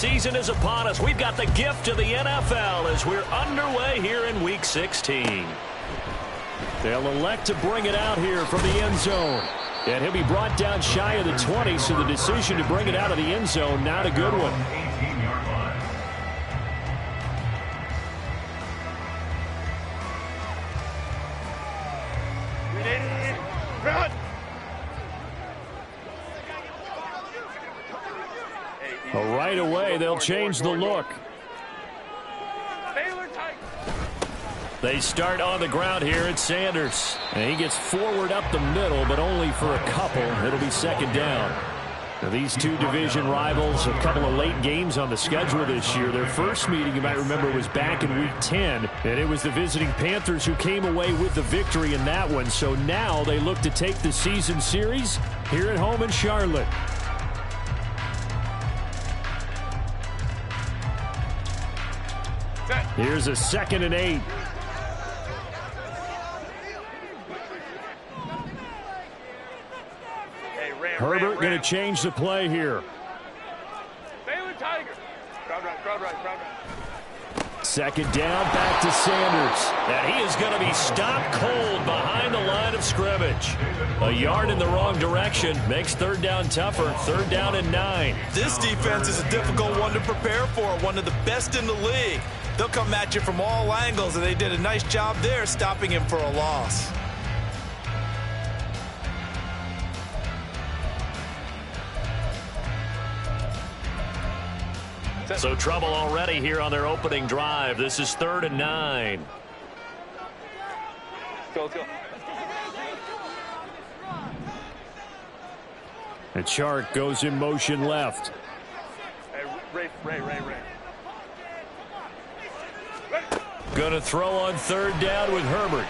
season is upon us. We've got the gift of the NFL as we're underway here in Week 16. They'll elect to bring it out here from the end zone. And he'll be brought down shy of the 20, so the decision to bring it out of the end zone, not a good one. Right away, they'll change the look. They start on the ground here at Sanders. And he gets forward up the middle, but only for a couple. It'll be second down. Now, these two division rivals, a couple of late games on the schedule this year. Their first meeting, you might remember, was back in Week 10. And it was the visiting Panthers who came away with the victory in that one. So now they look to take the season series here at home in Charlotte. Here's a 2nd and 8. Herbert going to change the play here. Second down, back to Sanders. And he is going to be stopped cold behind the line of scrimmage. A yard in the wrong direction makes third down tougher. Third down and 9. This defense is a difficult one to prepare for, one of the best in the league. They'll come at you from all angles, and they did a nice job there stopping him for a loss. So trouble already here on their opening drive. This is 3rd and 9. Go. And Chark goes in motion left. Hey, Ray. Going to throw on 3rd down with Herbert.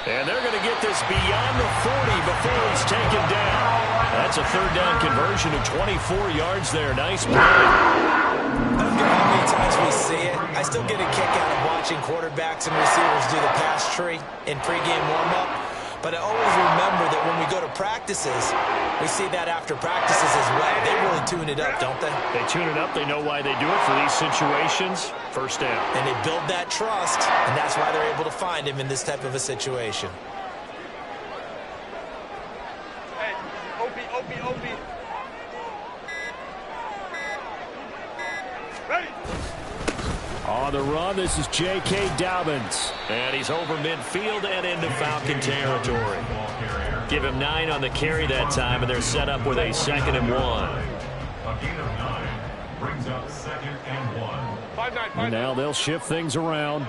And they're going to get this beyond the 40 before he's taken down. That's a 3rd down conversion of 24 yards there. Nice play. I don't care how many times we see it. I still get a kick out of watching quarterbacks and receivers do the pass tree in pregame warm-up. But I always remember that when we go to practices, we see that after practices as well. They really tune it up, don't they? They tune it up. They know why they do it for these situations. First down. And they build that trust, and that's why they're able to find him in this type of a situation. Hey, Opie. Ready. On the run, this is J.K. Dobbins. And he's over midfield and into Falcon territory. Give him 9 on the carry that time, and they're set up with a 2nd and 1. A gain of 9 brings up 2nd and 1. 5-9. And now they'll shift things around.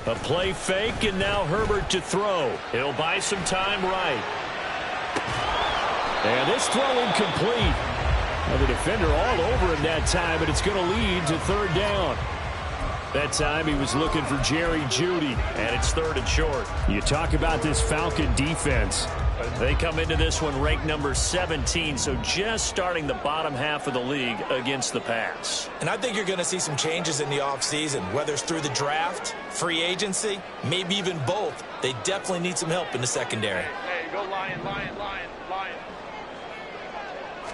A play fake, and now Herbert to throw. He'll buy some time right. And this throw incomplete. Well, the defender all over him that time, but it's going to lead to 3rd down. That time he was looking for Jerry Jeudy, and it's 3rd and short. You talk about this Falcon defense. They come into this one ranked number 17, so just starting the bottom half of the league against the pass. And I think you're going to see some changes in the offseason, whether it's through the draft, free agency, maybe even both. They definitely need some help in the secondary. Hey, go Lion.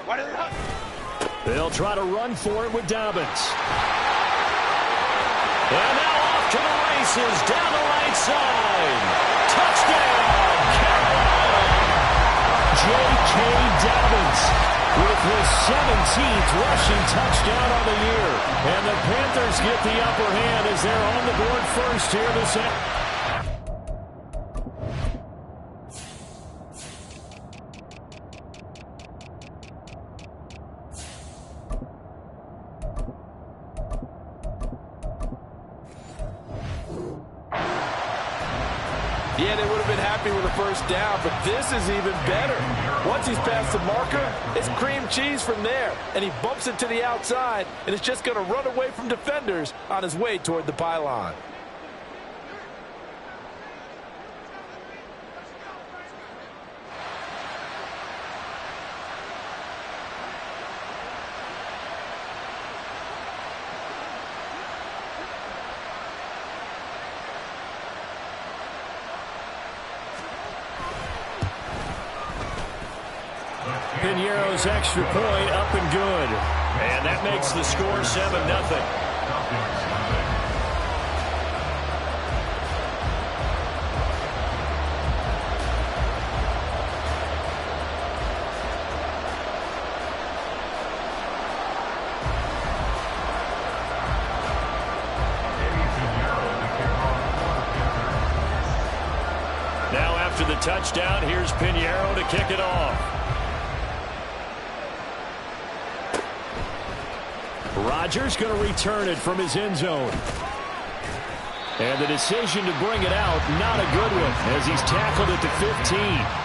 What is it? They'll try to run for it with Dobbins. And now off to the races down the right side. Touchdown, Carolina! J.K. Dobbins with his 17th rushing touchdown on the year. And the Panthers get the upper hand as they're on the board first here this afternoon. Yeah, they would have been happy with a first down, but this is even better. Once he's past the marker, it's cream cheese from there, and he bumps it to the outside, and it's just going to run away from defenders on his way toward the pylon. Piñeiro's extra point up and good. And that makes the score 7-0. Now after the touchdown, here's Piñeiro to kick it off. Rodgers going to return it from his end zone. And the decision to bring it out, not a good one, as he's tackled at the 15.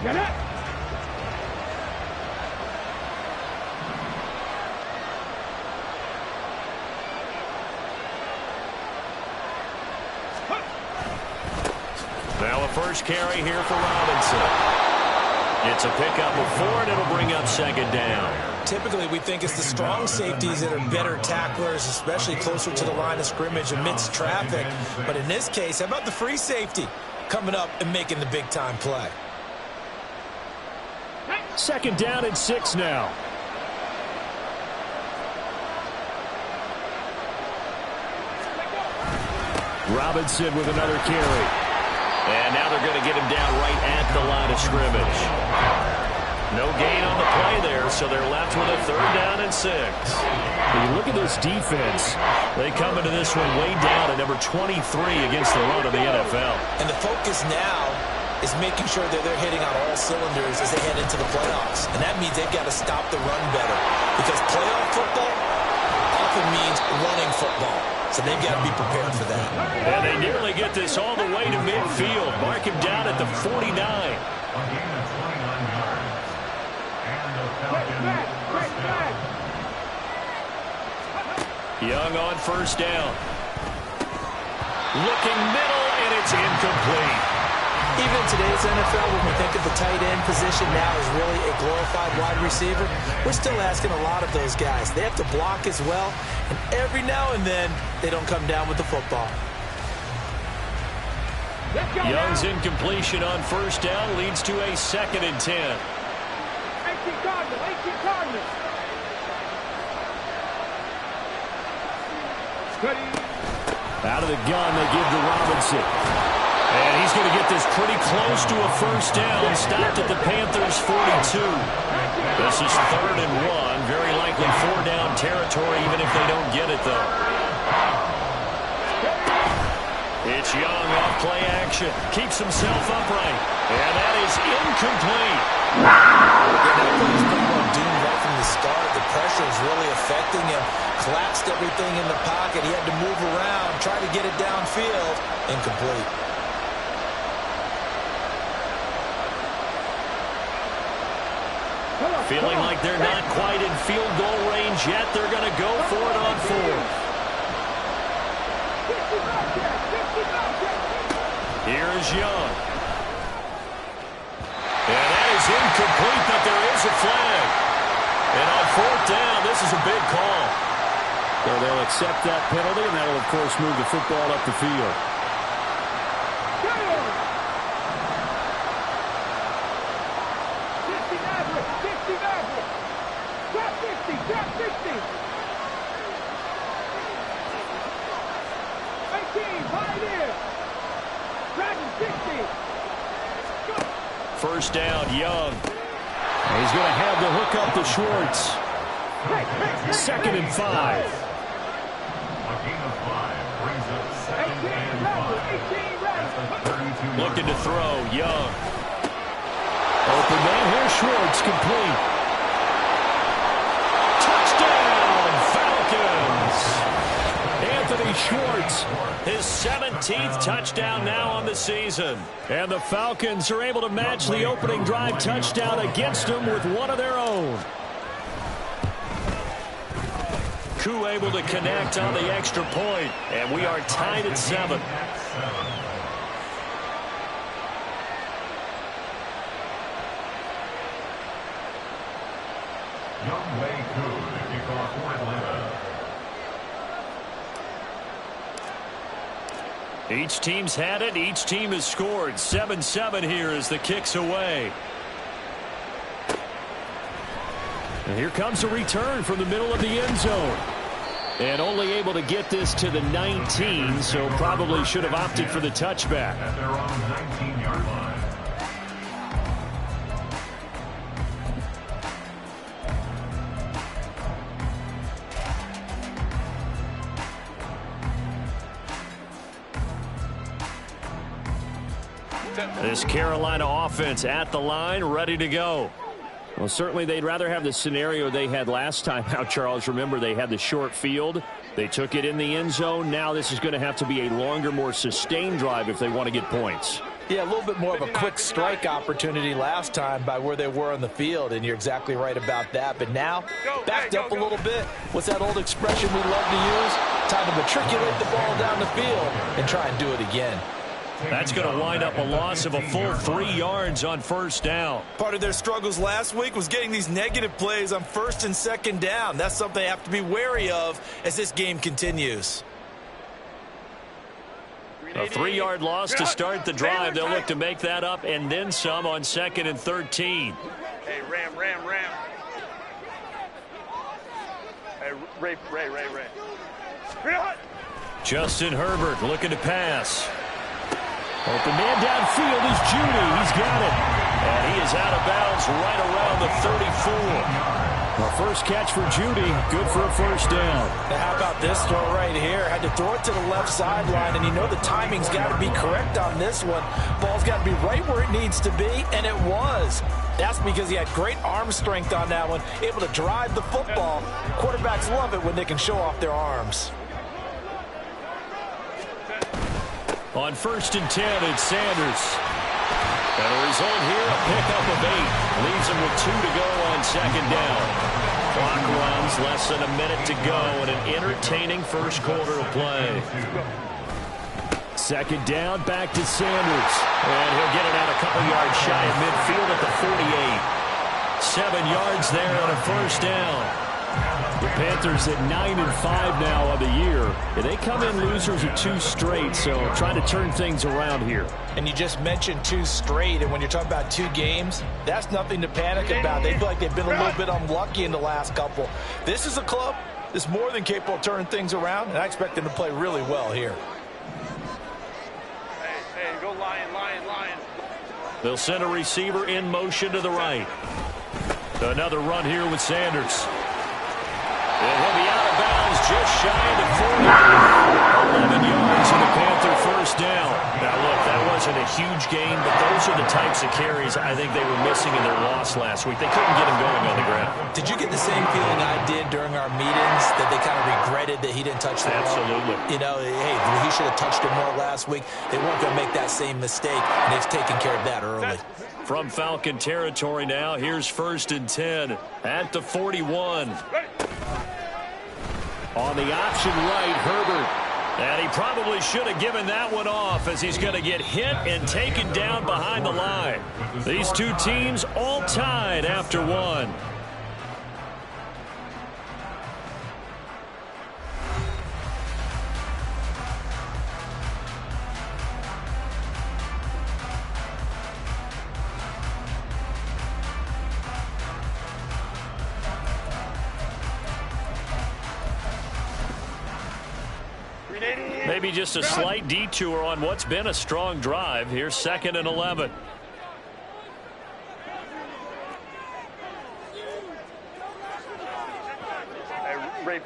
Get it! Now a first carry here for Robinson. It's a pickup of 4, and it'll bring up second down. Typically, we think it's the strong safeties that are better tacklers, especially closer to the line of scrimmage amidst traffic. But in this case, how about the free safety coming up and making the big-time play? Second down and 6 now. Robinson with another carry. And now they're going to get him down right at the line of scrimmage. No gain on the play there, so they're left with a third down and 6. When you look at this defense, they come into this one way down at number 23 against the run of the NFL. And the focus now is making sure that they're hitting on all cylinders as they head into the playoffs. And that means they've got to stop the run better, because playoff football often means running football. So they've got to be prepared for that. And they nearly get this all the way to midfield. Mark him down at the 49. Young on first down. Looking middle, and it's incomplete. Even in today's NFL, when we think of the tight end position now as really a glorified wide receiver, we're still asking a lot of those guys. They have to block as well, and every now and then, they don't come down with the football. Young's incompletion on first down leads to a 2nd and 10. 18 Cardinals. Out of the gun, they give to Robinson. And he's going to get this pretty close to a first down. Stopped at the Panthers' 42. This is 3rd and 1. Very likely 4-down territory, even if they don't get it, though. It's Young off play action. Keeps himself upright. And that is incomplete. That play was pretty well doomed right from the start. The pressure was really affecting him. Collapsed everything in the pocket. He had to move around, try to get it downfield. Incomplete. Feeling like they're not quite in field goal range yet. They're going to go for it on 4th. Here is Young. And that is incomplete, but there is a flag. And on 4th down, this is a big call. So they'll accept that penalty, and that'll, of course, move the football up the field. First down, Young. He's going to have the hook up to Schwartz. 2nd and 5. A gain of 5 brings up 2nd and 5. Looking to throw, Young. Open man, here's Schwartz, complete. Touchdown, Falcons! Anthony Schwartz, his 17th touchdown now on the season. And the Falcons are able to match the opening drive touchdown against them with one of their own. Koo able to connect on the extra point, and we are tied at 7. Young Wei Koo to kick off for Atlanta. Each team's had it. Each team has scored. 7-7 here as the kick's away. And here comes a return from the middle of the end zone. And only able to get this to the 19, so probably should have opted for the touchback. At their own 19-yard line. This Carolina offense at the line, ready to go. Well, certainly they'd rather have the scenario they had last time out, Charles. Remember, they had the short field. They took it in the end zone. Now this is going to have to be a longer, more sustained drive if they want to get points. Yeah, a little bit more of a quick strike opportunity last time by where they were on the field, and you're exactly right about that. But now, backed up a little bit. What's that old expression we love to use? Time to matriculate the ball down the field and try and do it again. That's going to wind up a loss of a full 3 yards on first down. Part of their struggles last week was getting these negative plays on first and second down. That's something they have to be wary of as this game continues. A 3-yard loss to start the drive. They'll look to make that up and then some on 2nd and 13. Hey, Ram. Hey, Ray. Justin Herbert looking to pass. Open man downfield is Judy. He's got it. And he is out of bounds right around the 34. Well, first catch for Judy. Good for a first down. Now, how about this throw right here? Had to throw it to the left sideline, and you know the timing's got to be correct on this one. Ball's got to be right where it needs to be, and it was. That's because he had great arm strength on that one, able to drive the football. Quarterbacks love it when they can show off their arms. On 1st and 10, it's Sanders. And a result here, a pickup of 8. Leaves him with 2 to go on 2nd down. Clock runs, less than a minute to go, and an entertaining first quarter of play. 2nd down, back to Sanders. And he'll get it out a couple yards shy of midfield at the 48. 7 yards there on a first down. The Panthers at 9-5 now on the year. And they come in losers of 2 straight, so trying to turn things around here. And you just mentioned 2 straight, and when you're talking about 2 games, that's nothing to panic about. They feel like they've been a little bit unlucky in the last couple. This is a club that's more than capable of turning things around, and I expect them to play really well here. Hey, go Lion. They'll send a receiver in motion to the right. Another run here with Sanders. And he'll be out of bounds just shy of the 40. 11 yards and the Panther first down. Now, look, that wasn't a huge gain, but those are the types of carries I think they were missing in their loss last week. They couldn't get him going on the ground. Did you get the same feeling I did during our meetings, that they kind of regretted that he didn't touch the ball? Absolutely. You know, hey, he should have touched it more last week. They weren't going to make that same mistake, and they've taken care of that early. From Falcon territory now, here's 1st and 10 at the 41. On the option right, Herbert. And he probably should have given that one off as he's going to get hit and taken down behind the line. These 2 teams all tied after 1. Maybe just a slight detour on what's been a strong drive. Here's 2nd and 11. Hey, Ray.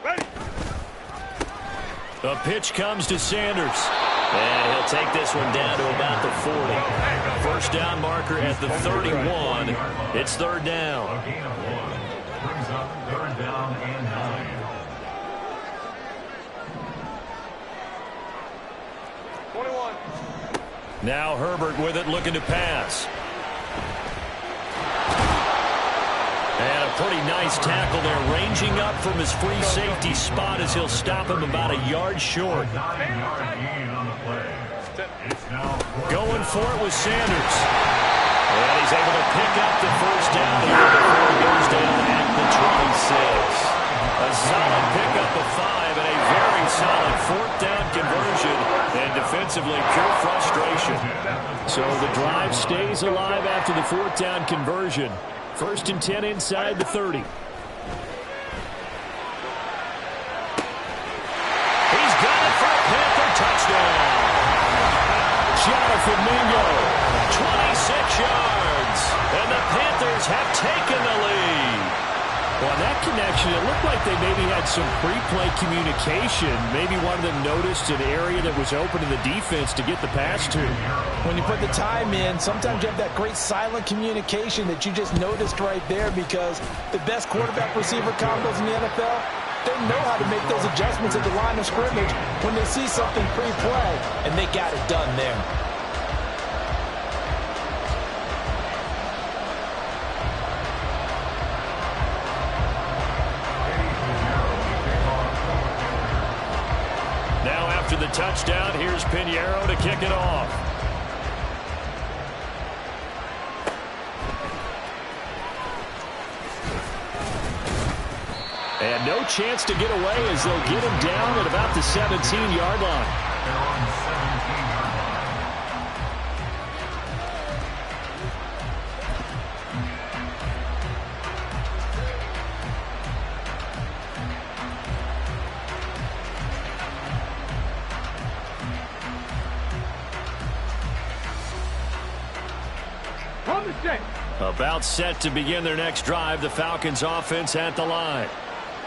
Ready. The pitch comes to Sanders. And he'll take this one down to about the 40. First down marker at the 31. It's 3rd down. A gain of 1 brings up 3rd down and 9. Twenty-one. Now Herbert with it, looking to pass. pretty nice tackle there, ranging up from his free safety spot as he'll stop him about a yard short. 9-yard gain on the play. It's now Going for it with Sanders. And he's able to pick up the first down here before he goes down at the 26. A solid pickup of 5 and a very solid fourth down conversion. And defensively, pure frustration. So the drive stays alive after the fourth down conversion. 1st and 10 inside the 30. He's got it for a Panther touchdown. Jonathan Mingo, 26 yards. And the Panthers have taken the lead. Well, that connection, it looked like they maybe had some pre-play communication. Maybe one of them noticed an area that was open to the defense to get the pass to. When you put the time in, sometimes you have that great silent communication that you just noticed right there, because the best quarterback-receiver combos in the NFL, they know how to make those adjustments at the line of scrimmage when they see something pre-play, and they got it done there. After the touchdown, here's Pinheiro to kick it off. And no chance to get away as they'll get him down at about the 17-yard line. they're on the 17-yard line. About set to begin their next drive, the Falcons offense at the line.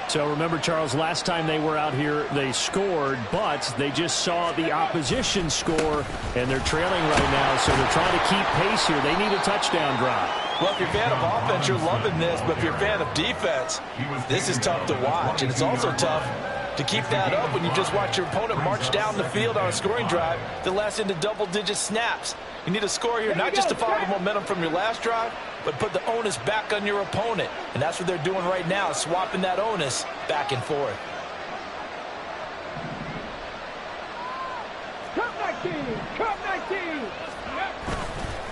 So remember, Charles, last time they were out here, they scored, but they just saw the opposition score, and they're trailing right now, so they're trying to keep pace here. They need a touchdown drive. Well, if you're a fan of offense, you're loving this, but if you're a fan of defense, this is tough to watch, and it's also tough to keep that up when you just watch your opponent march down the field on a scoring drive that lasts into double-digit snaps. You need a score here, not just to follow the momentum from your last drive, but put the onus back on your opponent. And that's what they're doing right now, swapping that onus back and forth. Cut 19!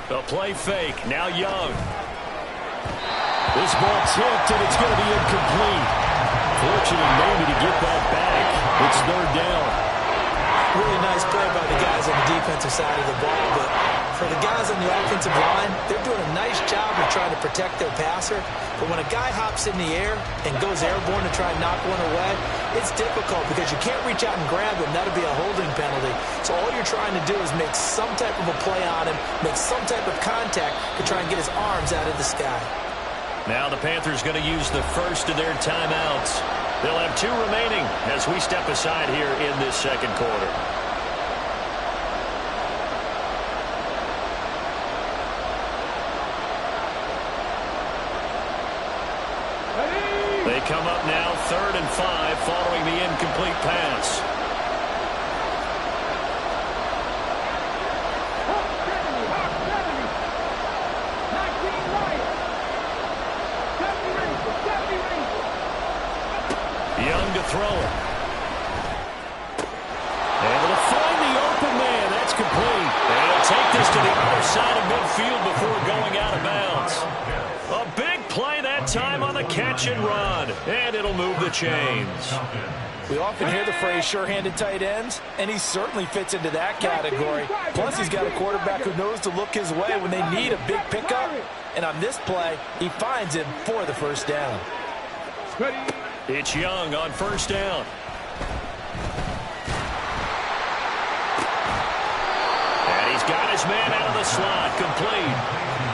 A play fake, now Young. This ball tipped, and it's going to be incomplete. Fortunate maybe to get that back. It's 3rd down. Really nice play by the guys on the defensive side of the ball, but for the guys on the offensive line, they're doing a nice job of trying to protect their passer. But when a guy hops in the air and goes airborne to try and knock one away, it's difficult because you can't reach out and grab him. That'll be a holding penalty. So all you're trying to do is make some type of a play on him, make some type of contact to try and get his arms out of the sky. Now the Panthers going to use the first of their timeouts. They'll have 2 remaining as we step aside here in this second quarter. They come up now 3rd and 5 following the incomplete pass. Young to throw it. Able to find the open man. That's complete. And he'll take this to the other side of midfield before going out of bounds. A big play that time on the catch and run. And it'll move the chains. We often hear the phrase sure-handed tight ends, and he certainly fits into that category. Plus, he's got a quarterback who knows to look his way when they need a big pickup. And on this play, he finds him for the first down. It's Young on first down. And he's got his man out of the slot, complete.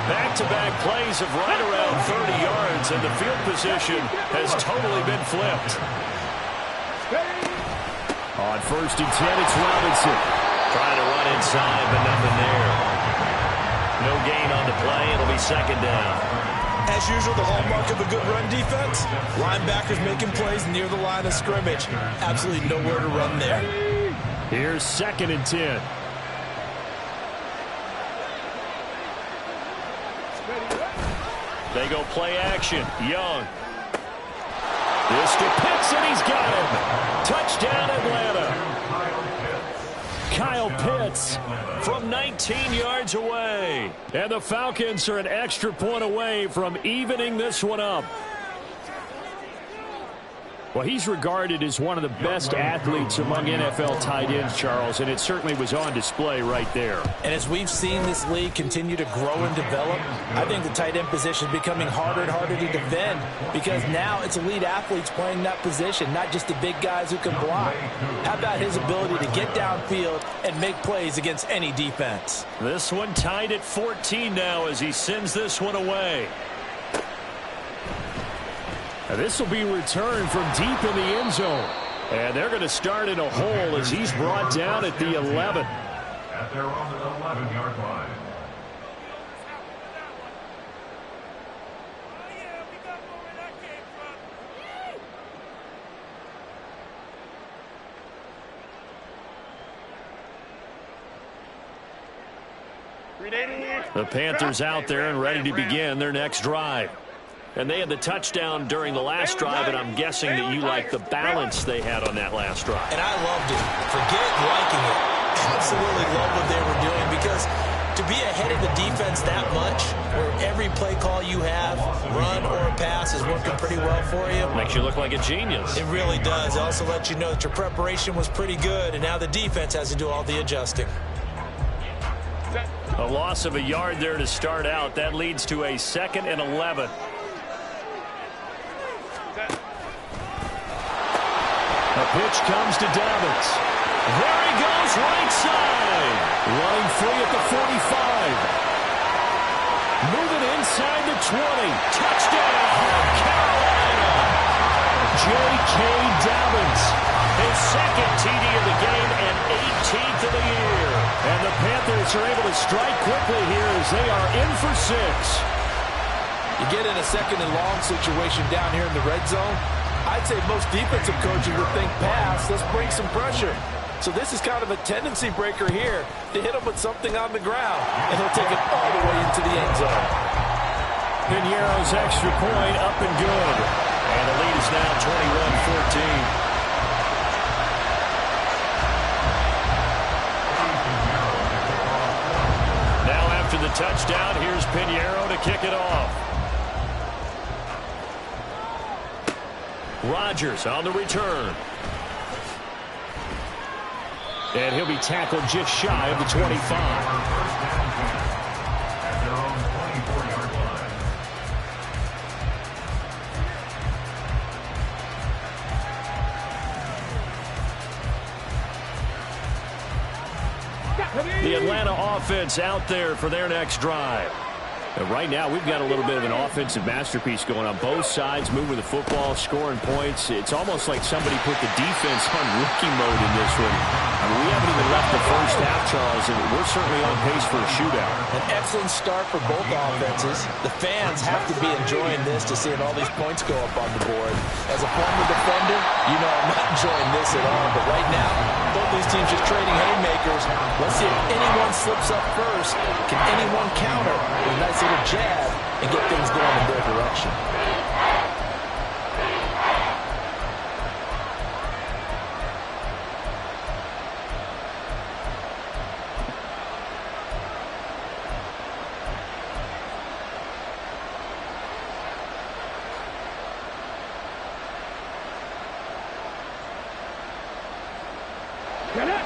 Back-to-back plays of right around 30 yards, and the field position has totally been flipped. On 1st and 10, it's Robinson. Trying to run inside, but nothing there. No gain on the play. It'll be 2nd down. As usual, the hallmark of a good run defense, linebackers making plays near the line of scrimmage. Absolutely nowhere to run there. Here's 2nd and 10. They go play action. Young. This to Pitts, and he's got him. Touchdown, Atlanta. Kyle Pitts from 19 yards away. And the Falcons are an extra point away from evening this one up. Well, he's regarded as one of the best athletes among NFL tight ends, Charles, and it certainly was on display right there. And as we've seen this league continue to grow and develop, I think the tight end position is becoming harder and harder to defend because now it's elite athletes playing that position, not just the big guys who can block. How about his ability to get downfield and make plays against any defense? This one tied at 14 now as he sends this one away. This will be returned from deep in the end zone. And they're going to start in a hole as he's brought down at the 11. At their own 11-yard line. The Panthers out there and ready to begin their next drive. And they had the touchdown during the last drive, and I'm guessing that you like the balance they had on that last drive. And I loved it. Forget liking it. Absolutely love what they were doing because to be ahead of the defense that much, where every play call you have, run or pass, is working pretty well for you. Makes you look like a genius. It really does. It also lets you know that your preparation was pretty good, and now the defense has to do all the adjusting. A loss of a yard there to start out. That leads to a 2nd and 11. The pitch comes to Dobbins. There he goes, right side. Running free at the 45. Moving inside the 20. Touchdown, Carolina. J.K. Dobbins. His 2nd TD of the game and 18th of the year. And the Panthers are able to strike quickly here as they are in for 6. You get in a 2nd and long situation down here in the red zone. I'd say most defensive coaches would think pass, let's bring some pressure. So this is kind of a tendency breaker here to hit him with something on the ground, and he'll take it all the way into the end zone. Piñeiro's extra point up and good. And the lead is now 21-14. Now after the touchdown, here's Piñeiro to kick it off. Rodgers on the return. And he'll be tackled just shy of the 25. At their own 24-yard line. The Atlanta offense out there for their next drive. And right now, we've got a little bit of an offensive masterpiece going on. Both sides moving the football, scoring points. It's almost like somebody put the defense on rookie mode in this one. I mean, we haven't even left the first half, Charles, and we're certainly on pace for a shootout. An excellent start for both offenses. The fans have to be enjoying this to seeing all these points go up on the board. As a former defender, you know I'm not enjoying this at all. But right now, both these teams just trading haymakers. Let's see if anyone slips up first. Can anyone counter with a nice little jab and get things going in their direction?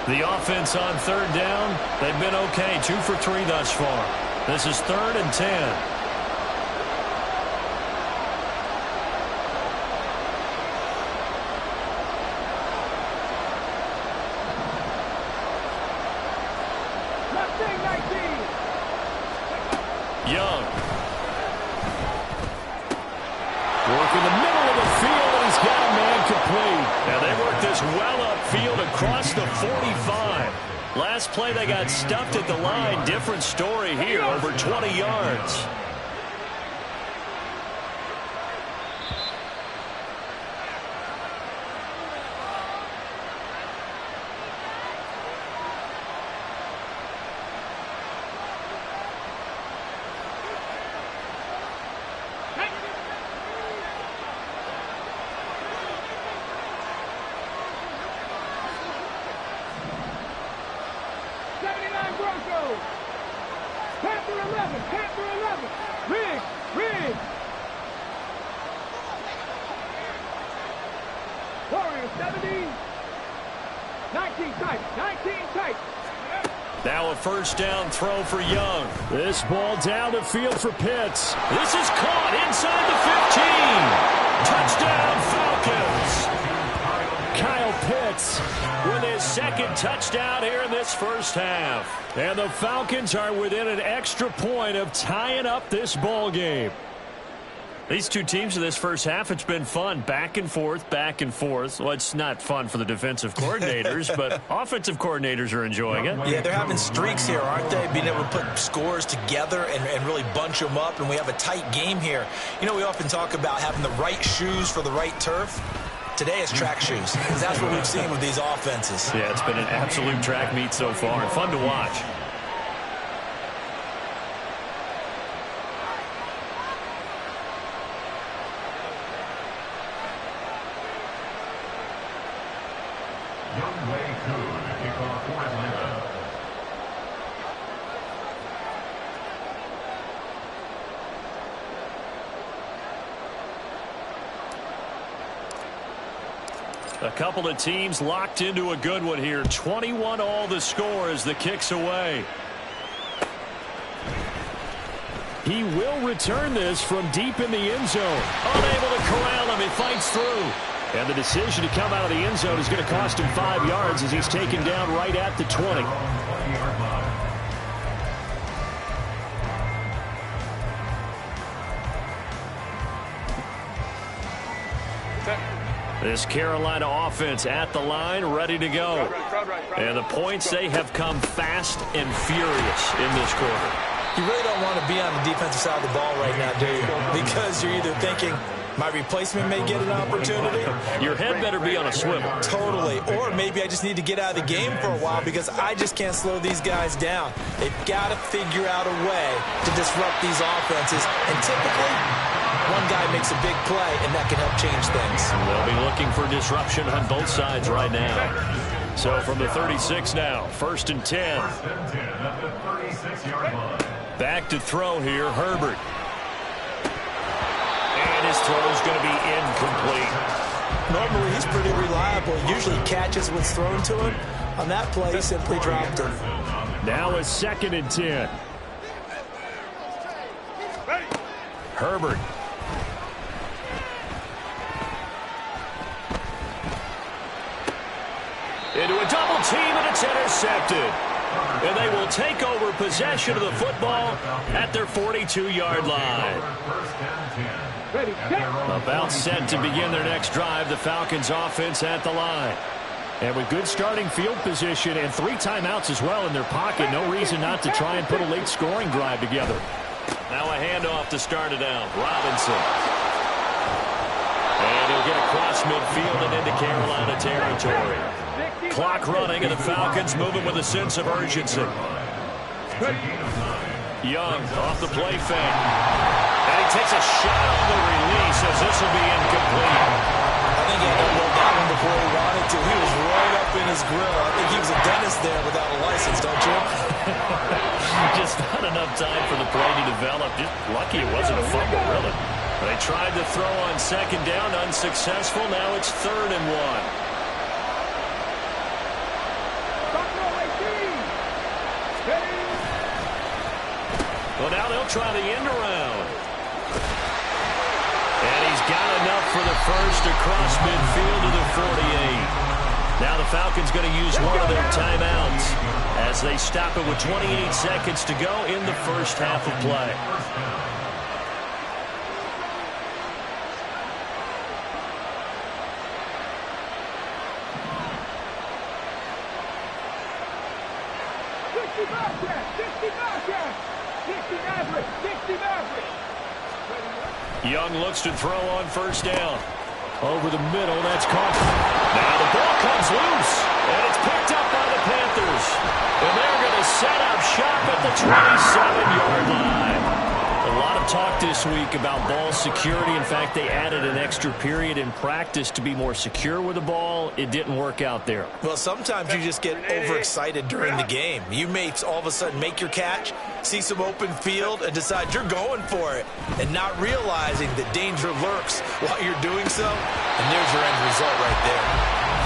The offense on 3rd down, they've been okay. 2 for 3 thus far. This is 3rd and 10. Young. Work in the middle of the field, and he's got a man complete. Now they work this well upfield across the 45. Last play they got stuffed at the line. Different story here, over 20 yards. 11, Panther 11. Rig, rig. Warrior 70. 19 tight, 19 tight. Now a first down throw for Young. This ball down the field for Pitts. This is caught inside the 15. Touchdown Falcons. Kyle Pitts with his second touchdown here in this first half. And the Falcons are within an extra point of tying up this ball game. These two teams in this first half, it's been fun. Back and forth, back and forth. Well, it's not fun for the defensive coordinators, but offensive coordinators are enjoying it. Yeah, they're having streaks here, aren't they? Being able to put scores together and really bunch them up, and we have a tight game here. You know, we often talk about having the right shoes for the right turf. Today it's track shoes, because that's what we've seen with these offenses. Yeah, it's been an absolute track meet so far, and fun to watch. A couple of teams locked into a good one here. 21 all the score as the kick's away. He will return this from deep in the end zone. Unable to corral him. He fights through. And the decision to come out of the end zone is going to cost him 5 yards as he's taken down right at the 20. This Carolina offense at the line, ready to go. And the points, they have come fast and furious in this quarter. You really don't want to be on the defensive side of the ball right now, do you? Because you're either thinking, my replacement may get an opportunity. Your head better be on a swivel. Totally. Or maybe I just need to get out of the game for a while because I just can't slow these guys down. They've got to figure out a way to disrupt these offenses. And typically, one guy makes a big play, and that can help change things. They'll be looking for disruption on both sides right now. So from the 36 now, 1st and 10. Back to throw here, Herbert. And his throw is going to be incomplete. Normally, he's pretty reliable. Usually catches what's thrown to him. On that play, he simply dropped it. Now a 2nd and 10. Herbert. Into a double team, and it's intercepted. And they will take over possession of the football at their 42-yard line. About set to begin their next drive, the Falcons offense at the line. And with good starting field position and 3 timeouts as well in their pocket, no reason not to try and put a late scoring drive together. Now a handoff to start it out. Robinson. And he'll get across midfield and into Carolina territory. Clock running, and the Falcons moving with a sense of urgency. Young off the play fake. And he takes a shot on the release as this will be incomplete. I think he had to load that one before he wanted to. He was right up in his grill. I think he was a dentist there without a license, don't you? Just not enough time for the play to develop. Just lucky it wasn't a fumble, really. They tried to throw on 2nd down, unsuccessful. Now it's 3rd and 1. Well, now they'll try the end around. And he's got enough for the first across midfield to the 48. Now the Falcons going to use one of their timeouts as they stop it with 28 seconds to go in the first half of play. Young looks to throw on 1st down. Over the middle, that's caught. Now the ball comes loose, and it's picked up by the Panthers. And they're going to set up shop at the 27-yard line. A lot of talk this week about ball security. In fact, they added an extra period in practice to be more secure with the ball. It didn't work out there. Well, sometimes you just get overexcited during the game. You may all of a sudden make your catch, see some open field, and decide you're going for it, and not realizing that danger lurks while you're doing so. And there's your end result right there.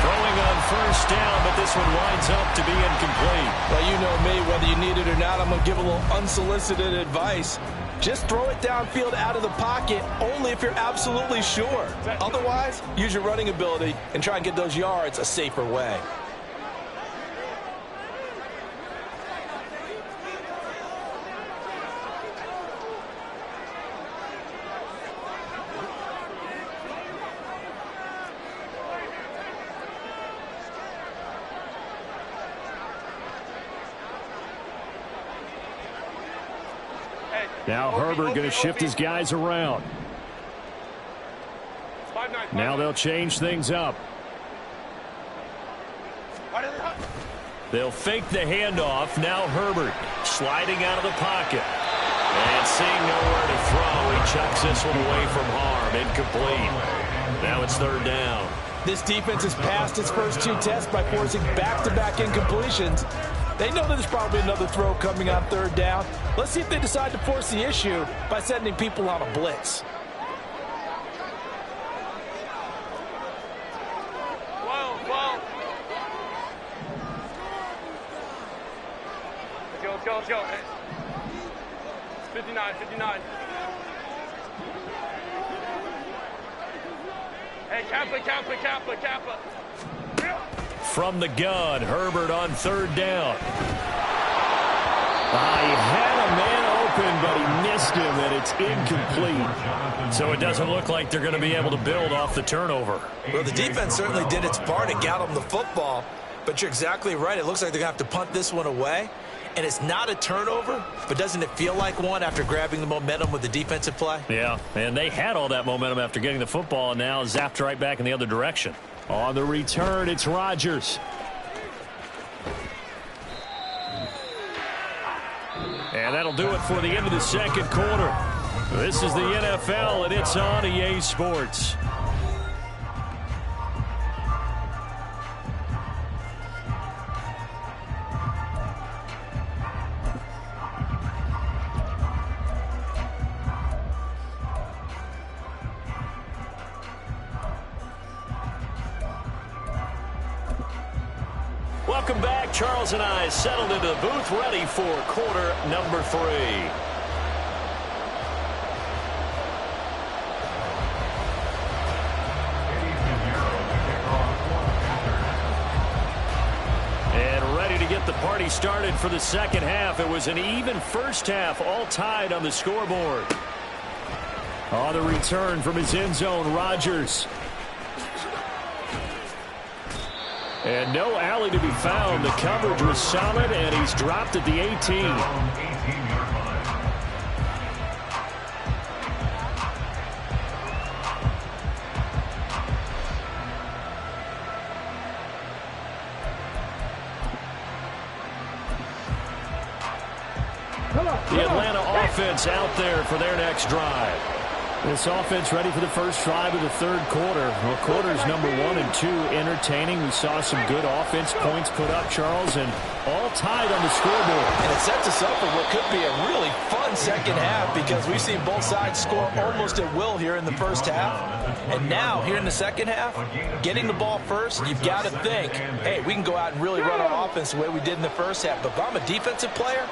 Throwing on first down, but this one winds up to be incomplete. Well, you know me, whether you need it or not, I'm going to give a little unsolicited advice. Just throw it downfield out of the pocket only if you're absolutely sure. Otherwise, use your running ability and try and get those yards a safer way. Now Herbert going to shift his guys around. Now they'll change things up. They'll fake the handoff. Now Herbert sliding out of the pocket. And seeing nowhere to throw, he chucks this one away from harm. Incomplete. Now it's third down. This defense has passed its first two tests by forcing back-to-back incompletions. They know there's probably another throw coming on third down. Let's see if they decide to force the issue by sending people on a blitz. Let's go. 59. Hey, Kappa. From the gun, Herbert on third down. He had a man open, but he missed him, and it's incomplete. So it doesn't look like they're going to be able to build off the turnover. Well, the defense certainly did its part and got them the football, but you're exactly right. It looks like they're going to have to punt this one away, and it's not a turnover, but doesn't it feel like one after grabbing the momentum with the defensive play? Yeah, and they had all that momentum after getting the football, and now zapped right back in the other direction. On the return, it's Rodgers. And that'll do it for the end of the second quarter. This is the NFL, and it's on EA Sports. Welcome back. Charles and I settled into the booth, ready for quarter number 3. And ready to get the party started for the second half. It was an even first half, all tied on the scoreboard. On the return from his end zone, Rodgers. And no alley to be found. The coverage was solid, and he's dropped at the 18. The Atlanta offense out there for their next drive. This offense ready for the first drive of the third quarter. Well, quarters number 1 and 2 entertaining. We saw some good offense points put up, Charles, and all tied on the scoreboard. And it sets us up for what could be a really fun second half because we've seen both sides score almost at will here in the first half. And now, here in the second half, getting the ball first, you've got to think, hey, we can go out and really run our offense the way we did in the first half. But if I'm a defensive player,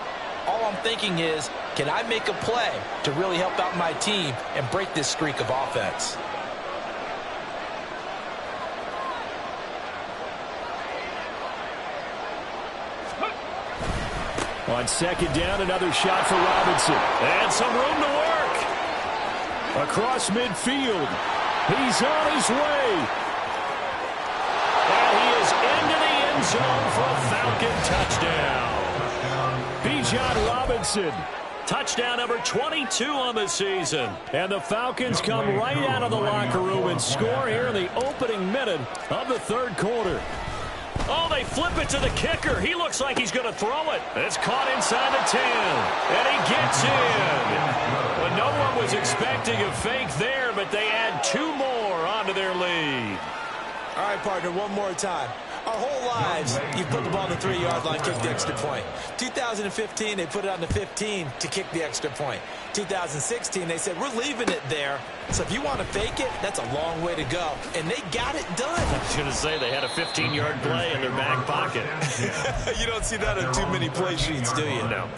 all I'm thinking is, can I make a play to really help out my team and break this streak of offense? On second down, another shot for Robinson. And some room to work. Across midfield. He's on his way. And he is into the end zone for a Falcon touchdown. Bijan Robinson, touchdown number 22 on the season. And the Falcons come right out of the locker room and score here in the opening minute of the third quarter. Oh, they flip it to the kicker. He looks like he's going to throw it. It's caught inside the 10, and he gets in. Well, no one was expecting a fake there, but they add 2 more onto their lead. All right, partner, one more time. Our whole lives, you put the ball on the 3-yard line, kick the extra point. 2015, they put it on the 15 to kick the extra point. 2016, they said, we're leaving it there. So if you want to fake it, that's a long way to go. And they got it done. I was going to say they had a 15-yard play in their back pocket. You don't see that on too many play sheets, do you? No.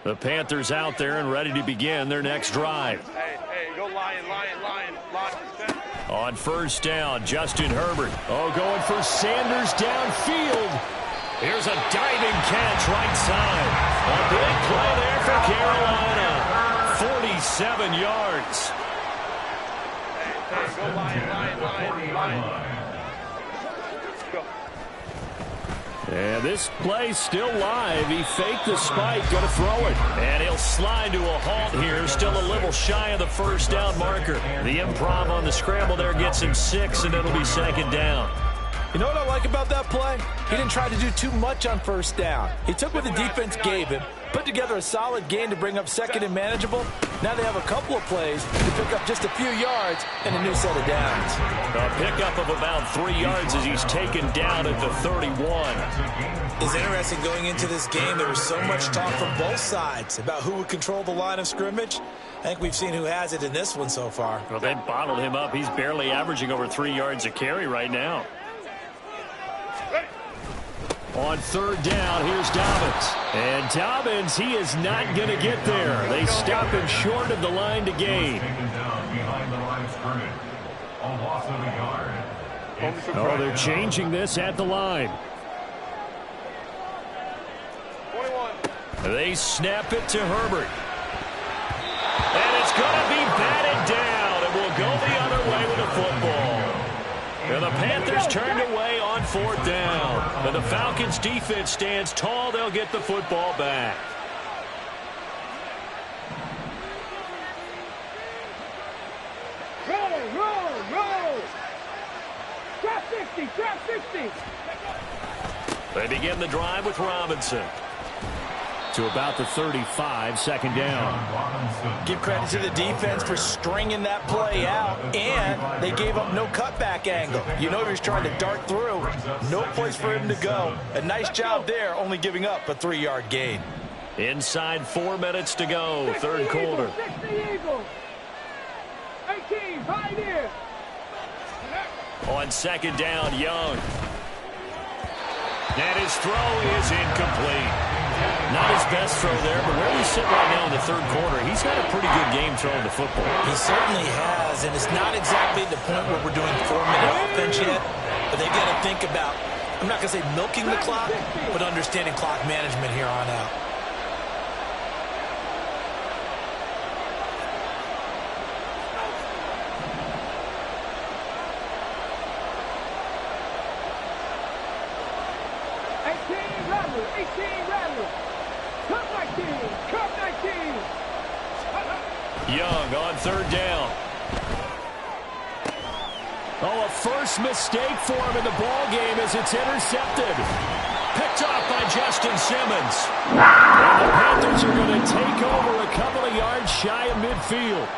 The Panthers out there and ready to begin their next drive. Hey, go lion. On first down, Justin Herbert. Oh, going for Sanders downfield. Here's a diving catch right side. A big play there for Carolina. 47 yards. Hey, go lion. Go. And this play's still live. He faked the spike, going to throw it. And he'll slide to a halt here, still a little shy of the first down marker. The improv on the scramble there gets him 6, and it'll be second down. You know what I like about that play? He didn't try to do too much on first down. He took what the defense gave him, put together a solid gain to bring up second and manageable. Now they have a couple of plays to pick up just a few yards and a new set of downs. A pickup of about 3 yards as he's taken down at the 31. It's interesting going into this game. There was so much talk from both sides about who would control the line of scrimmage. I think we've seen who has it in this one so far. Well, they bottled him up. He's barely averaging over 3 yards a carry right now. On third down, here's Dobbins. And Dobbins, he is not going to get there. They stop him short of the line to gain. Taken down behind the line of scrimmage. A loss of a yard. Oh, they're changing this at the line. 21. They snap it to Herbert. And it's going to be batted down. It will go the other way with the football. And the Panthers turned away on fourth down. And the Falcons' defense stands tall. They'll get the football back. Roll. Trap 60. They begin the drive with Robinson. To about the 35, second down. Give credit to the defense for stringing that play out, and they gave up no cutback angle. You know he was trying to dart through. No place for him to go. A nice job there, only giving up a 3-yard gain. Inside 4 minutes to go, third quarter. 60 Eagles. 18, right here. On second down, Young. And his throw is incomplete. Not his best throw there, but where we sit right now in the third quarter, he's got a pretty good game throwing the football. He certainly has, and it's not exactly the point where we're doing 4-minute offense yet, but they've got to think about, I'm not going to say milking the clock, but understanding clock management here on out. Young on third down. Oh, a first mistake for him in the ball game as it's intercepted. Picked off by Justin Simmons. And the Panthers are going to take over a couple of yards shy of midfield.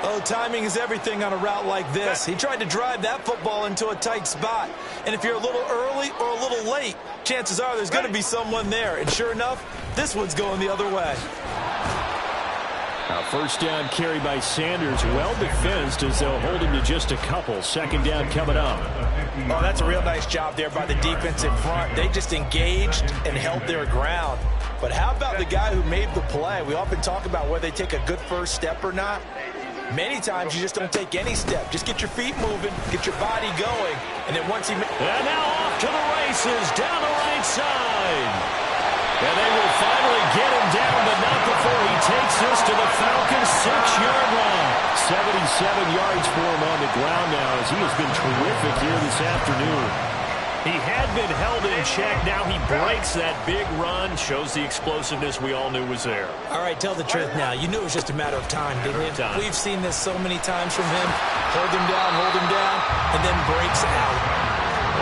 Oh, timing is everything on a route like this. He tried to drive that football into a tight spot. And if you're a little early or a little late, chances are there's going to be someone there. And sure enough, this one's going the other way. First down carry by Sanders, well defensed as they'll hold him to just a couple. Second down coming up. Oh, that's a real nice job there by the defense in front. They just engaged and held their ground. But how about the guy who made the play? We often talk about whether they take a good first step or not. Many times you just don't take any step. Just get your feet moving, get your body going, and then once he... And now off to the races, down the right side. And they will finally get him down, but not before he takes this to the Falcons' 6-yard line. 77 yards for him on the ground now as he has been terrific here this afternoon. He had been held in check. Now he breaks that big run. Shows the explosiveness we all knew was there. All right, tell the truth now. You knew it was just a matter of time, didn't you? We've seen this so many times from him. Hold him down, and then breaks out.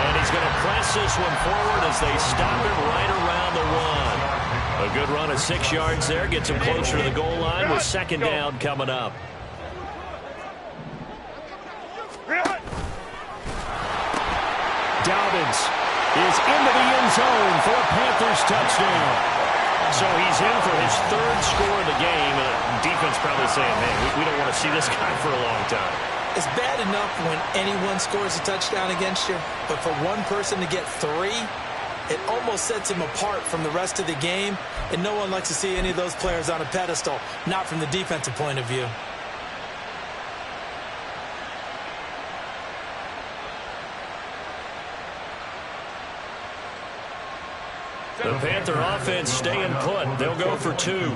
And he's going to press this one forward as they stop him right around the one. A good run of 6 yards there. Gets him closer to the goal line with second down coming up. Dobbins is into the end zone for a Panthers touchdown. So he's in for his 3rd score of the game. Defense probably saying, man, we don't want to see this guy for a long time. It's bad enough when anyone scores a touchdown against you, but for one person to get 3, it almost sets him apart from the rest of the game, and no one likes to see any of those players on a pedestal, not from the defensive point of view. The Panther offense staying put. They'll go for 2.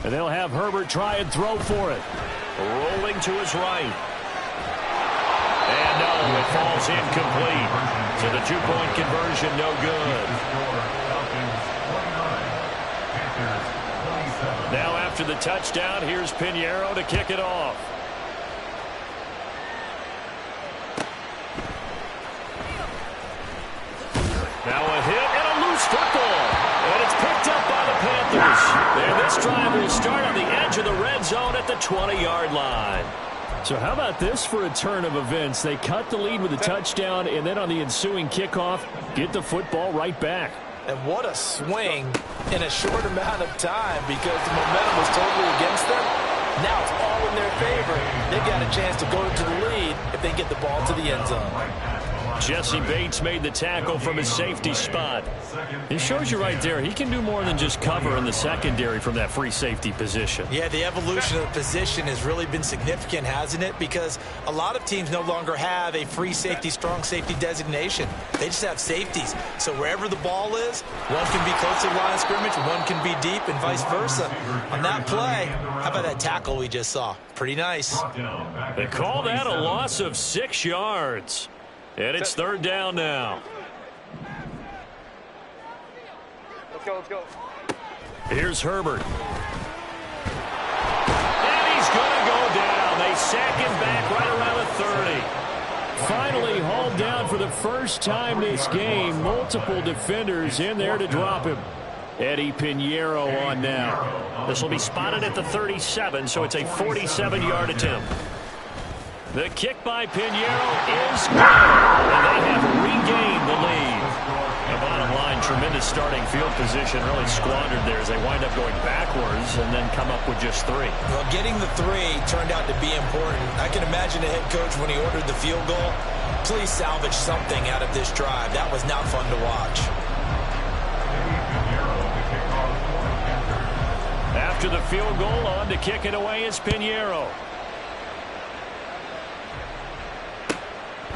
And they'll have Herbert try and throw for it. Rolling to his right. And no, it falls incomplete. So the 2-point conversion, no good. Now after the touchdown, here's Pinheiro to kick it off. Now a hit and a loose football. And it's picked up by the Panthers. And this drive will start on the edge of the red zone at the 20-yard line. So how about this for a turn of events? They cut the lead with a touchdown, and then on the ensuing kickoff, get the football right back. And what a swing in a short amount of time, because the momentum was totally against them. Now it's all in their favor. They've got a chance to go into the lead if they get the ball to the end zone. Jesse Bates made the tackle from his safety spot. It shows you right there, he can do more than just cover in the secondary from that free safety position. Yeah, the evolution of the position has really been significant, hasn't it? Because a lot of teams no longer have a free safety, strong safety designation. They just have safeties. So wherever the ball is, one can be close to the line of scrimmage, one can be deep, and vice versa. On that play, how about that tackle we just saw? Pretty nice. They call that a loss of 6 yards. And it's 3rd down now. Let's go. Here's Herbert. And he's going to go down. They sack him back right around the 30. Finally hauled down for the first time this game. Multiple defenders in there to drop him. Eddie Pinheiro on now. This will be spotted at the 37, so it's a 47-yard attempt. The kick by Pinheiro is good, and they have regained the lead. The bottom line, tremendous starting field position, really squandered there as they wind up going backwards and then come up with just 3. Well, getting the 3 turned out to be important. I can imagine the head coach when he ordered the field goal. Please salvage something out of this drive. That was not fun to watch. After the field goal, on to kick it away is Pinheiro.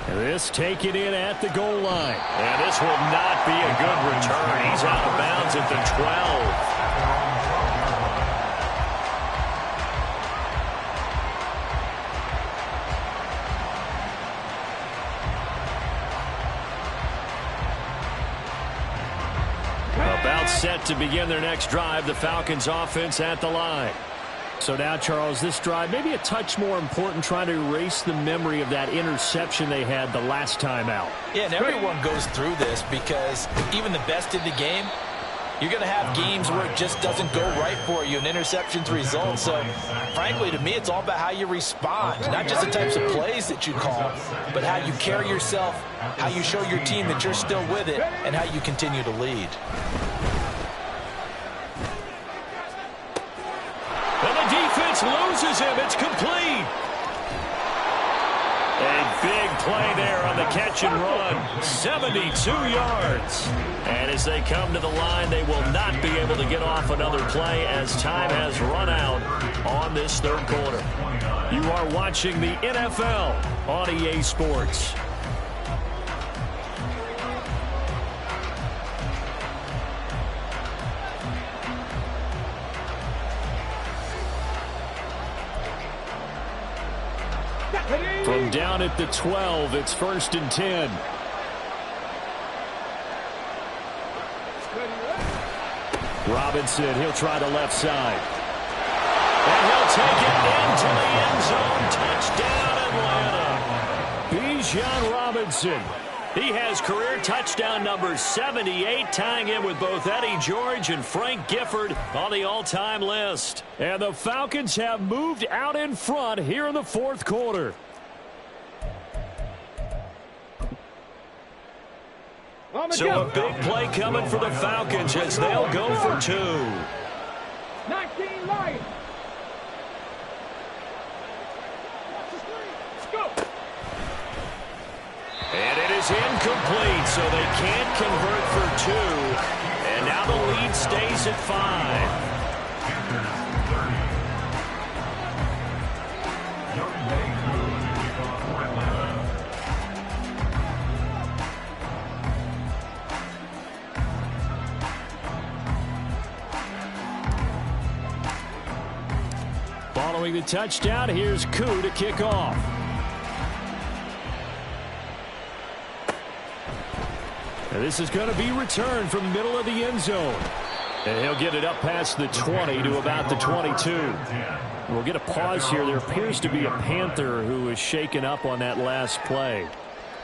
This taken in at the goal line. And this will not be a good return. He's out of bounds at the 12. About set to begin their next drive. The Falcons offense at the line. So now, Charles, this drive maybe a touch more important, trying to erase the memory of that interception they had the last time out. Yeah, and everyone goes through this because even the best in the game, you're going to have games where it just doesn't go right for you, and interceptions result. So, frankly, to me, it's all about how you respond, not just the types of plays that you call, but how you carry yourself, how you show your team that you're still with it, and how you continue to lead. Loses him. It's complete. A big play there on the catch and run. 72 yards. And as they come to the line, they will not be able to get off another play as time has run out on this 3rd quarter. You are watching the NFL on EA Sports. From down at the 12, it's 1st and 10. Robinson, he'll try the left side. And he'll take it into the end zone. Touchdown, Atlanta. Bijan Robinson. He has career touchdown number 78, tying in with both Eddie George and Frank Gifford on the all-time list. And the Falcons have moved out in front here in the 4th quarter. So a big play coming for the Falcons as they'll go for 2. 19 Lions. Let's go. And it is incomplete, so they can't convert for 2. And now the lead stays at 5. Following the touchdown, here's Koo to kick off. And this is going to be returned from the middle of the end zone. And he'll get it up past the 20 to about the 22. We'll get a pause here. There appears to be a Panther who is shaken up on that last play.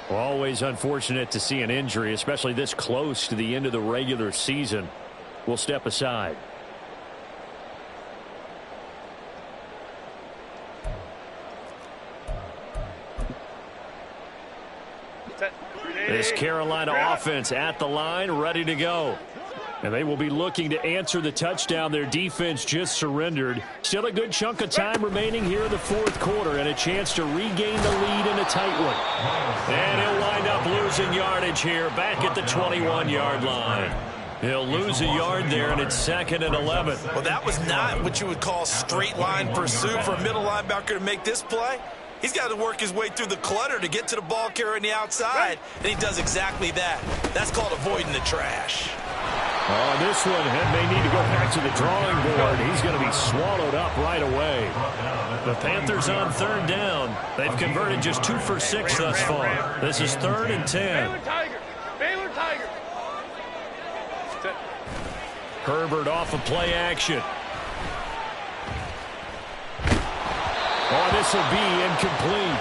Always unfortunate to see an injury, especially this close to the end of the regular season. We'll step aside. This Carolina offense at the line, ready to go. And they will be looking to answer the touchdown their defense just surrendered. Still a good chunk of time remaining here in the 4th quarter and a chance to regain the lead in a tight one. And he'll wind up losing yardage here back at the 21-yard line. He'll lose a yard there, and it's 2nd and 11. Well, that was not what you would call straight line pursuit for a middle linebacker to make this play. He's got to work his way through the clutter to get to the ball carrier on the outside, and he does exactly that. That's called avoiding the trash. On this one, may need to go back to the drawing board. He's going to be swallowed up right away. The Panthers on 3rd down. They've converted just 2 for 6 thus far. This is 3rd and 10. Baylor Tiger. Baylor Tiger. Herbert off of play action. Oh, this will be incomplete.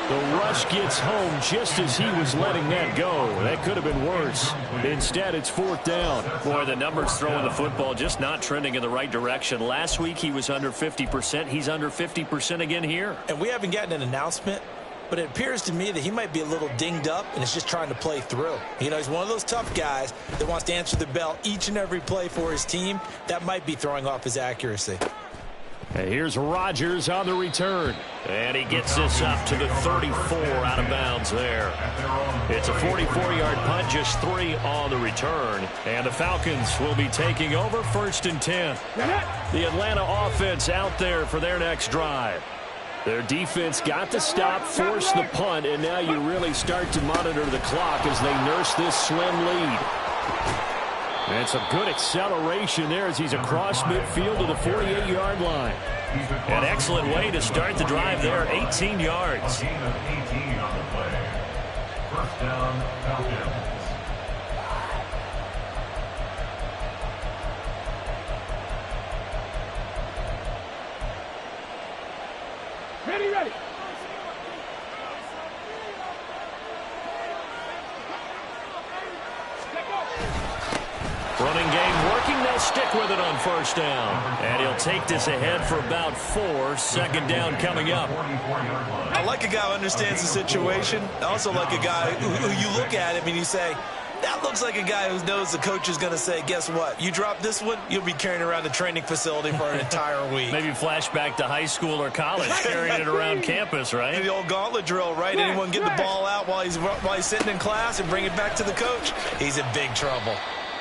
The rush gets home just as he was letting that go. That could have been worse. Instead, it's 4th down. Boy, the numbers throwing the football just not trending in the right direction. Last week, he was under 50%. He's under 50% again here. And we haven't gotten an announcement, but it appears to me that he might be a little dinged up and is just trying to play through. You know, he's one of those tough guys that wants to answer the bell each and every play for his team. That might be throwing off his accuracy. And here's Rodgers on the return. And he gets this up to the 34 out of bounds there. It's a 44-yard punt, just 3 on the return. And the Falcons will be taking over 1st and 10. The Atlanta offense out there for their next drive. Their defense got to stop, force the punt, and now you really start to monitor the clock as they nurse this slim lead. And some good acceleration there as he's across midfield to the 48-yard line. An excellent way to start the drive there, 18 yards. Gain of 18 on the play. 1st down, Falcons. Ready, ready. Running game working. They'll stick with it on 1st down. And he'll take this ahead for about 4. 2nd down coming up. I like a guy who understands the situation. I also like a guy who you look at him and you say, that looks like a guy who knows the coach is going to say, guess what? You drop this one, you'll be carrying around the training facility for an entire week. Maybe flashback to high school or college, carrying it around campus, right? The old gauntlet drill, right? Anyone get the ball out while he's sitting in class and bring it back to the coach? He's in big trouble.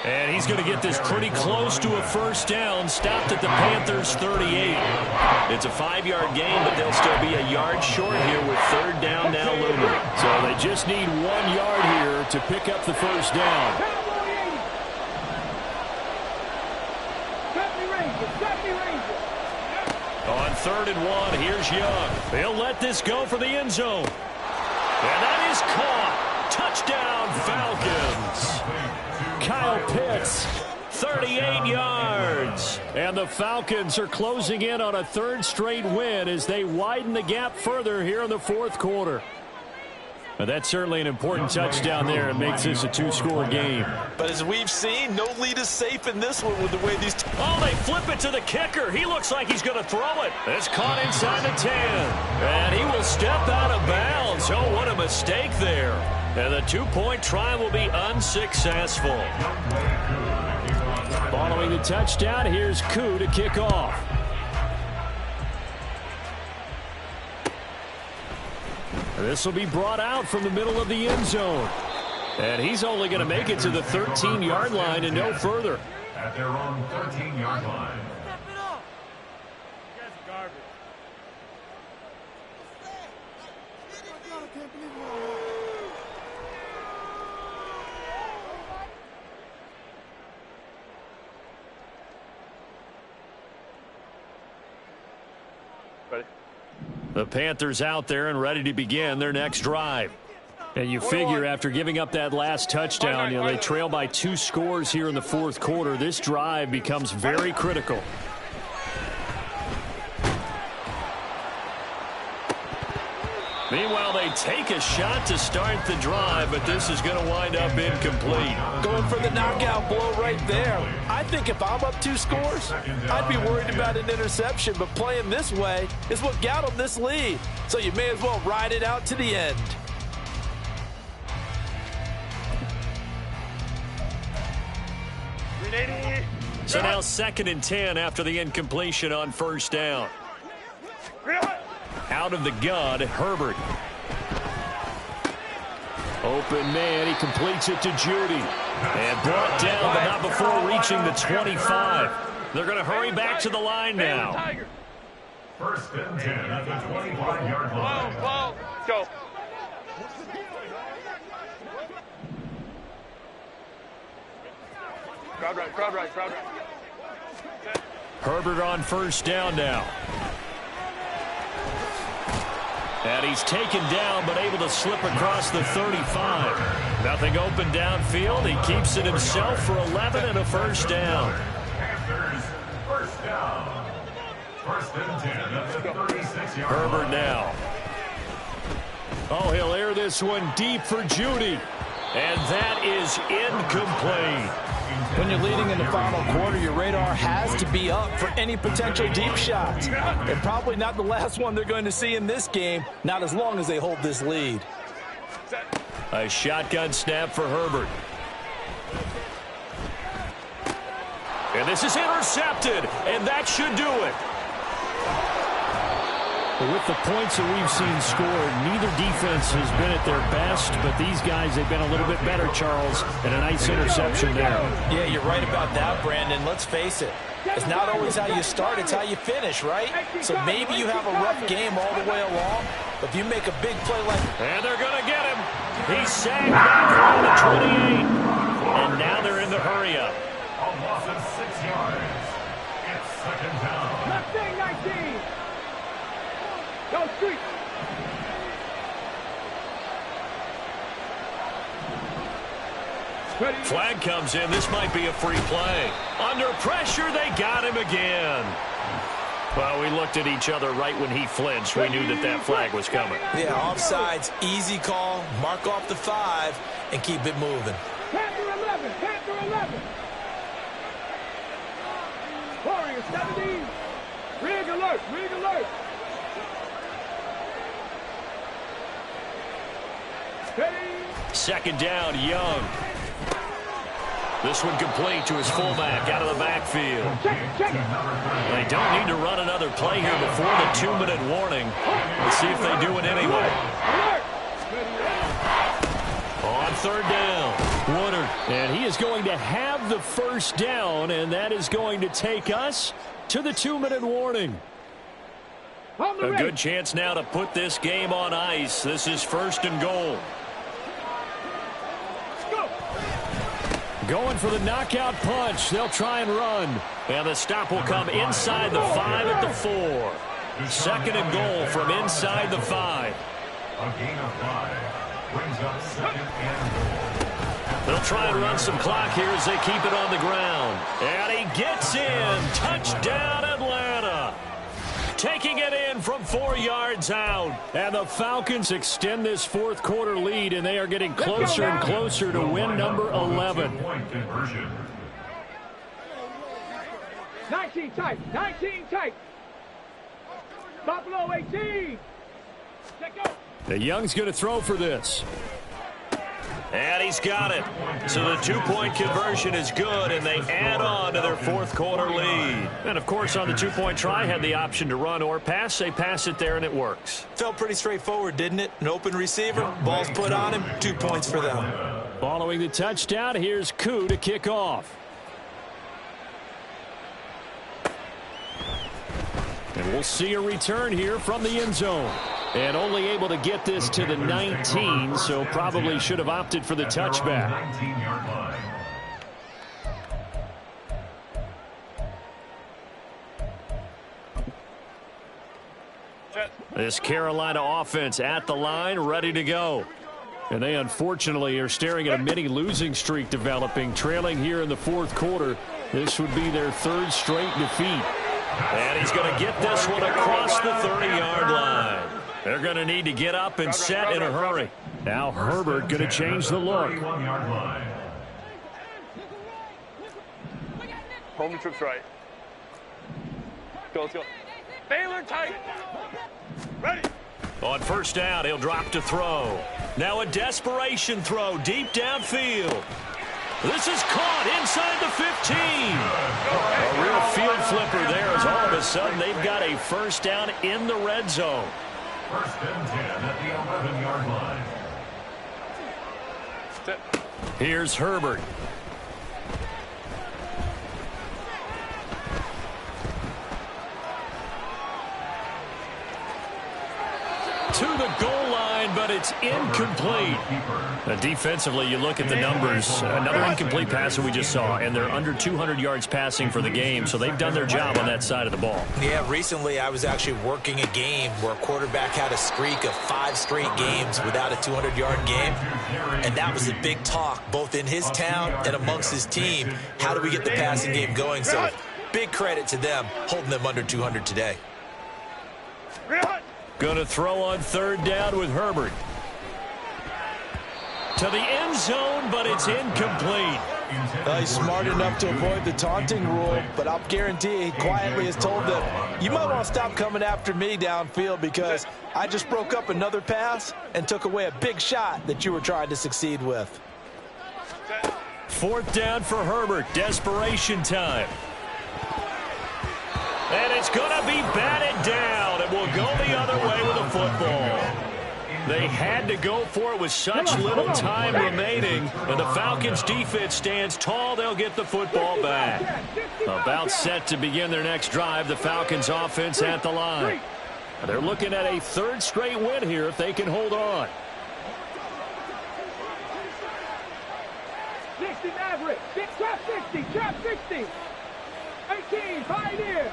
And he's going to get this pretty close to a 1st down, stopped at the Panthers' 38. It's a 5-yard gain, but they'll still be a yard short here with 3rd down now looming. So they just need 1 yard here to pick up the 1st down. On 3rd and 1, here's Young. He'll let this go for the end zone. And that is caught. Touchdown, Falcons. Kyle Pitts, 38 yards. And the Falcons are closing in on a 3rd straight win as they widen the gap further here in the 4th quarter. But that's certainly an important touchdown there. It makes this a 2-score game. But as we've seen, no lead is safe in this one with the way these... Oh, they flip it to the kicker. He looks like he's going to throw it. It's caught inside the 10. And he will step out of bounds. Oh, what a mistake there. And the 2-point try will be unsuccessful. Following the touchdown, here's Koo to kick off. This will be brought out from the middle of the end zone. And he's only going to make it to the 13-yard line and no further. At their own 13-yard line. The Panthers out there and ready to begin their next drive. And you figure after giving up that last touchdown, they trail by 2 scores here in the 4th quarter. This drive becomes very critical. Meanwhile, they take a shot to start the drive, but this is going to wind up incomplete. Going for the knockout blow right there. I think if I'm up 2 scores, I'd be worried about an interception, but playing this way is what got them this lead. So you may as well ride it out to the end. So now 2nd and 10 after the incompletion on 1st down. Out of the gun, Herbert. Open man, he completes it to Judy. And brought down, but not before reaching the 25. They're going to hurry back to the line now. 1st and 10 at the 25-yard line. Let's go. Crowd right, crowd right, crowd right. Herbert on 1st down now. And he's taken down, but able to slip across the 35. Nothing open downfield. He keeps it himself for 11 and a 1st down. Panthers, 1st down. 1st and 10 at the 36-yard line. Herbert now. Oh, he'll air this one deep for Judy. And that is incomplete. When you're leading in the final quarter, your radar has to be up for any potential deep shots. And probably not the last one they're going to see in this game, not as long as they hold this lead. A shotgun snap for Herbert. And this is intercepted, and that should do it. With the points that we've seen scored, neither defense has been at their best, but these guys, they've been a little bit better, Charles, and a nice interception there. Yeah, you're right about that, Brandon. Let's face it. It's not always how you start, it's how you finish, right? So maybe you have a rough game all the way along, but if you make a big play like... And they're going to get him. He's sagged back around the 28. And now they're in the hurry-up. A loss of 6 yards. It's 2nd down. 19. Go street. Flag comes in. This might be a free play. Under pressure, they got him again. Well, we looked at each other right when he flinched. We knew that that flag was coming. Yeah, offsides, easy call. Mark off the 5 and keep it moving. Panther 11. Panther 11. Warrior 17. Rig alert. Rig alert. Second down, Young. This one complete to his fullback out of the backfield. They don't need to run another play here before the 2-minute warning. Let's see if they do it anyway. On 3rd down, Woodard. And he is going to have the 1st down, and that is going to take us to the 2-minute warning. A good chance now to put this game on ice. This is 1st and goal. Going for the knockout punch. They'll try and run. And the stop will come inside the 5 at the 4. Second and goal from inside the 5. A gain of 5 brings up second and goal. They'll try and run some clock here as they keep it on the ground. And he gets in. Touchdown, Atlanta. Taking it in from 4 yards out. And the Falcons extend this fourth quarter lead, and they are getting closer and closer to win number 11. 19 tight. 19 tight. Buffalo 18. Check out. The Young's going to throw for this. And he's got it. So the 2-point conversion is good, and they add on to their fourth quarter lead. And, of course, on the 2-point try, had the option to run or pass. They pass it there, and it works. Felt pretty straightforward, didn't it? An open receiver, ball's put on him, 2 points for them. Following the touchdown, here's Koo to kick off. And we'll see a return here from the end zone. And only able to get this to the 19, so probably should have opted for the touchback. This Carolina offense at the line, ready to go. And they unfortunately are staring at a mini losing streak developing, trailing here in the fourth quarter. This would be their third straight defeat. And he's going to get this one across the 30-yard line. They're going to need to get up and set in a hurry. Now Herbert going to change the look. Home trips right. Let's go. Baylor tight. Ready. On first down, he'll drop to throw. Now a desperation throw deep downfield. This is caught inside the 15. A real field flipper there as all of a sudden they've got a first down in the red zone. First and 10 at the 11-yard line. Here's Herbert. To the goal line, but it's incomplete. Defensively, you look at the numbers. Another incomplete pass that we just saw, and they're under 200 yards passing for the game, so they've done their job on that side of the ball. Yeah, recently I was actually working a game where a quarterback had a streak of 5 straight games without a 200-yard game, and that was a big talk both in his town and amongst his team. How do we get the passing game going? So big credit to them holding them under 200 today. Going to throw on third down with Herbert. To the end zone, but it's incomplete. He's smart enough to avoid the taunting rule, but I'll guarantee he quietly has told them, you might want to stop coming after me downfield because I just broke up another pass and took away a big shot that you were trying to succeed with. Fourth down for Herbert. Desperation time. And it's going to be batted down. It will go the other way with the football. They had to go for it with such little time remaining. And the Falcons defense stands tall. They'll get the football back. About set to begin their next drive. The Falcons offense at the line. They're looking at a third straight win here if they can hold on. 60 Maverick. Trap 60. Trap 60. 18. Pioneer.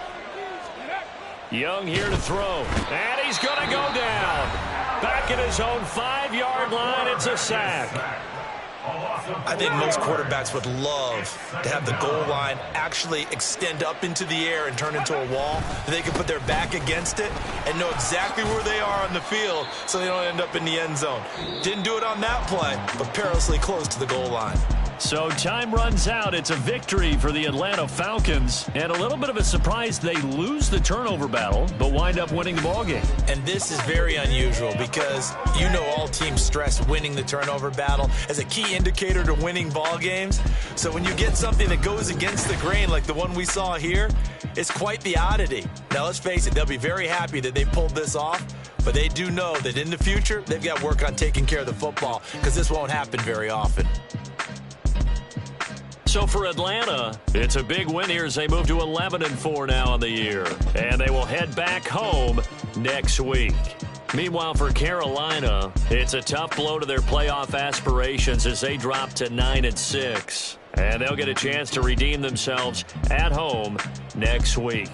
Young here to throw. And he's going to go down. Back at his own 5-yard line. It's a sack. I think most quarterbacks would love to have the goal line actually extend up into the air and turn into a wall. They can put their back against it and know exactly where they are on the field so they don't end up in the end zone. Didn't do it on that play, but perilously close to the goal line. So time runs out. It's a victory for the Atlanta Falcons. And a little bit of a surprise, they lose the turnover battle, but wind up winning the ballgame. And this is very unusual because you know all teams stress winning the turnover battle as a key indicator to winning ball games. So when you get something that goes against the grain like the one we saw here, it's quite the oddity. Now let's face it, they'll be very happy that they pulled this off, but they do know that in the future they've got work on taking care of the football because this won't happen very often. So for Atlanta, it's a big win here as they move to 11-4 now on the year. And they will head back home next week. Meanwhile, for Carolina, it's a tough blow to their playoff aspirations as they drop to 9-6. And they'll get a chance to redeem themselves at home next week.